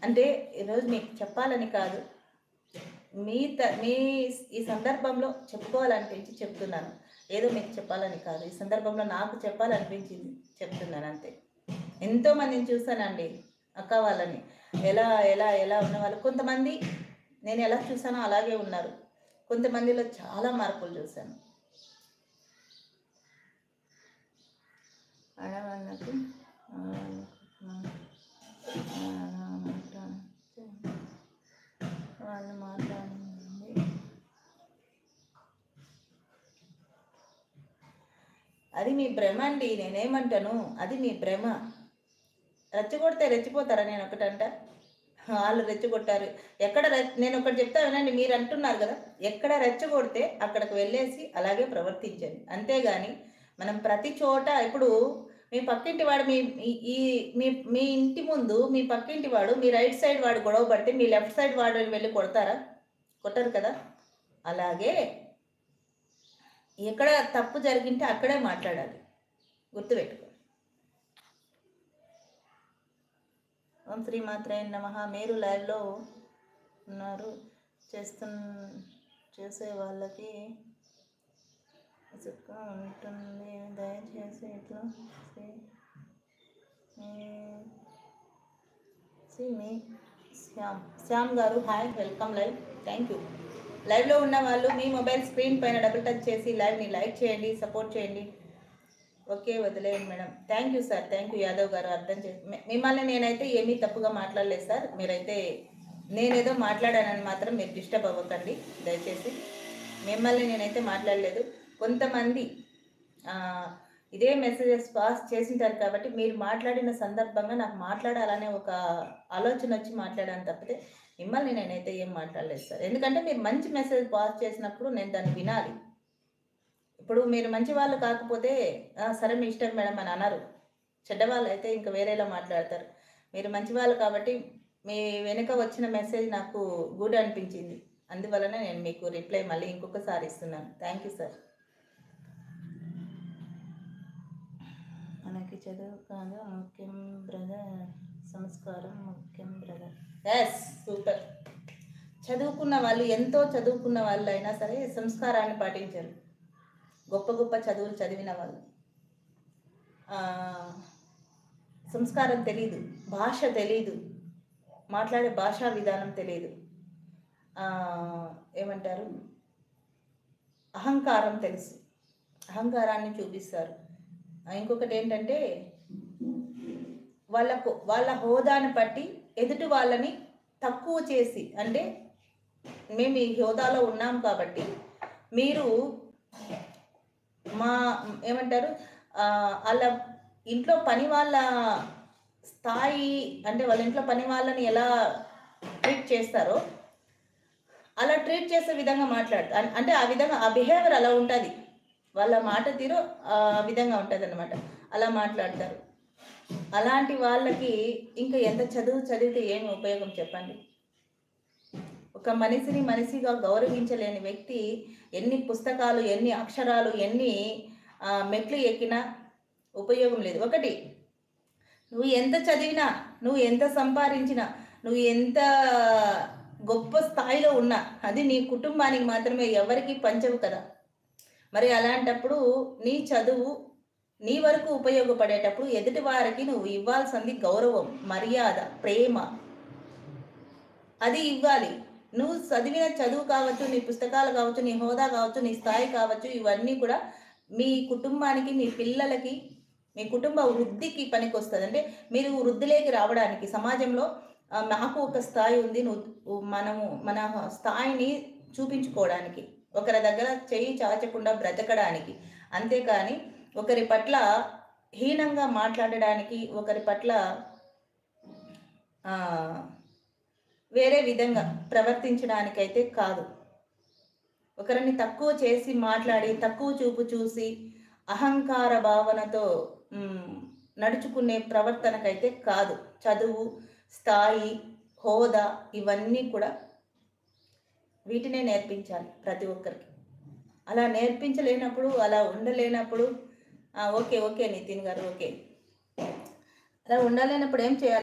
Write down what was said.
అంటే ఈరోజు మీకు చెప్పాలని కాదు, మీ ఈ సందర్భంలో చెప్పుకోవాలనిపించి చెప్తున్నాను. ఏదో మీకు చెప్పాలని కాదు, ఈ సందర్భంలో నాకు చెప్పాలనిపించింది చెప్తున్నాను అంతే. ఎంతోమందిని చూసానండి అక్క వాళ్ళని, ఎలా ఎలా ఎలా ఉన్నవాళ్ళు. కొంతమంది నేను ఎలా చూసానో అలాగే ఉన్నారు, కొంతమందిలో చాలా మార్పులు చూశాను. ఆడవాళ్ళకు వాళ్ళు మాట్లాడింది అది మీ భ్రమ అండి. నేనేమంటాను, అది మీ భ్రమ. రెచ్చగొడితే రెచ్చిపోతారా? నేను ఒకటంట, వాళ్ళు రెచ్చగొట్టారు. ఎక్కడ నేను ఒకటి చెప్తా వినండి, మీరు అంటున్నారు కదా, ఎక్కడ రెచ్చగొడితే అక్కడికి వెళ్ళేసి అలాగే ప్రవర్తించండి. అంతేగాని మనం ప్రతి చోట ఇప్పుడు మీ పక్కింటి వాడు ఈ మీ మీ ఇంటి ముందు మీ పక్కింటి వాడు మీ రైట్ సైడ్ వాడు గొడవ పడితే మీ లెఫ్ట్ సైడ్ వాడు వెళ్ళి కొడతారా? కొట్టరు కదా. అలాగే ఎక్కడ తప్పు జరిగింటే అక్కడే మాట్లాడాలి, గుర్తుపెట్టుకో. ఓం శ్రీ మాత్రే నమః. మీరు లైవ్లో ఉన్నారు, చేసే వాళ్ళకి సుఖం ఉంటుంది, దయచేసి ఇట్లా మీ శ్యామ్ గారు hi, welcome live. Thank you. లైవ్లో ఉన్న వాళ్ళు మీ మొబైల్ స్క్రీన్ పైన డబుల్ టచ్ చేసి లైవ్ని లైక్ చేయండి, సపోర్ట్ చేయండి. ఓకే, వదిలేయండి madam. Thank you sir, thank you Yadav గారు. అర్థం చేసి మిమ్మల్ని నేనైతే ఏమీ తప్పుగా మాట్లాడలేదు సార్. మీరైతే నేనేదో మాట్లాడానని మాత్రం మీరు డిస్టర్బ్ అవ్వకండి దయచేసి. మిమ్మల్ని నేనైతే మాట్లాడలేదు. కొంతమంది ఇదే మెసేజెస్ పాస్ చేసింటారు కాబట్టి మీరు మాట్లాడిన సందర్భంగా నాకు మాట్లాడాలనే ఒక ఆలోచన వచ్చి మాట్లాడాను తప్పితే మిమ్మల్ని నేనైతే ఏం మాట్లాడలేదు సార్. ఎందుకంటే మీరు మంచి మెసేజ్ పాస్ చేసినప్పుడు నేను దాన్ని వినాలి. ఇప్పుడు మీరు మంచి వాళ్ళు కాకపోతే సరే మీ ఇష్టం మేడం అని అన్నారు. చెడ్డవాళ్ళు అయితే ఇంకా వేరేలా మాట్లాడతారు. మీరు మంచి వాళ్ళు కాబట్టి మీ వెనుక వచ్చిన మెసేజ్ నాకు గుడ్ అనిపించింది, అందువలన నేను మీకు రిప్లై మళ్ళీ ఇంకొకసారి ఇస్తున్నాను. Thank you sir. మనకి చదువు కాదు ముఖ్యం బ్రదర్, సంస్కారం ముఖ్యం బ్రదర్. Yes, super. చదువుకున్న వాళ్ళు, ఎంతో చదువుకున్న వాళ్ళు అయినా సరే సంస్కారాన్ని పాటించరు. గొప్ప గొప్ప చదువులు చదివిన వాళ్ళు సంస్కారం తెలియదు, భాష తెలియదు, మాట్లాడే భాషా విధానం తెలియదు, ఏమంటారు, అహంకారం తెలుసు, అహంకారాన్ని చూపిస్తారు. ఇంకొకటి ఏంటంటే వాళ్ళ హోదాని బట్టి ఎదుటి వాళ్ళని తక్కువ చేసి, అంటే మేము ఈ హోదాలో ఉన్నాం కాబట్టి మీరు ఏమంటారు వాళ్ళ ఇంట్లో పని వాళ్ళ స్థాయి, అంటే వాళ్ళ ఇంట్లో పని వాళ్ళని ఎలా ట్రీట్ చేస్తారో అలా ట్రీట్ చేసే విధంగా మాట్లాడతారు. అంటే ఆ విధంగా ఆ బిహేవియర్ అలా ఉంటుంది, వాళ్ళ మాట తీరు ఆ విధంగా ఉంటుంది అన్నమాట. అలా మాట్లాడతారు. అలాంటి వాళ్ళకి ఇంకా ఎంత చదివితే ఏమి ఉపయోగం చెప్పండి. ఒక మనిషిని మనిషిగా గౌరవించలేని వ్యక్తి ఎన్ని పుస్తకాలు, ఎన్ని అక్షరాలు, ఎన్ని మెట్లు ఎక్కినా ఉపయోగం లేదు. ఒకటి, నువ్వు ఎంత చదివినా, నువ్వు ఎంత సంపాదించినా, నువ్వు ఎంత గొప్ప స్థాయిలో ఉన్నా అది నీ కుటుంబానికి మాత్రమే, ఎవరికి పంచవు కదా. మరి అలాంటప్పుడు నీ చదువు నీ వరకు ఉపయోగపడేటప్పుడు ఎదుటి వారికి నువ్వు ఇవ్వాల్సింది గౌరవం, మర్యాద, ప్రేమ, అది ఇవ్వాలి. నువ్వు చదివిన చదువు కావచ్చు, నీ పుస్తకాలు కావచ్చు, నీ హోదా కావచ్చు, నీ స్థాయి కావచ్చు, ఇవన్నీ కూడా మీ కుటుంబానికి, మీ పిల్లలకి, మీ కుటుంబ వృద్ధికి పనికి వస్తుంది. అంటే మీరు వృద్ధిలోకి రావడానికి, సమాజంలో నాకు ఒక స్థాయి ఉంది, మనము మన స్థాయిని చూపించుకోవడానికి, ఒకరి దగ్గర చెయ్యి చాచకుండా బ్రతకడానికి. అంతేకాని ఒకరి పట్ల హీనంగా మాట్లాడడానికి, ఒకరి పట్ల వేరే విధంగా ప్రవర్తించడానికైతే కాదు. ఒకరిని తక్కువ చేసి మాట్లాడి, తక్కువ చూపు చూసి, అహంకార భావనతో నడుచుకునే ప్రవర్తనకైతే కాదు. చదువు, స్థాయి, హోదా, ఇవన్నీ కూడా వీటినే నేర్పించాలి ప్రతి ఒక్కరికి. అలా నేర్పించలేనప్పుడు, అలా ఉండలేనప్పుడు ఓకే నితిన్ గారు, ఓకే, అలా ఉండలేనప్పుడు ఏం చేయాలి?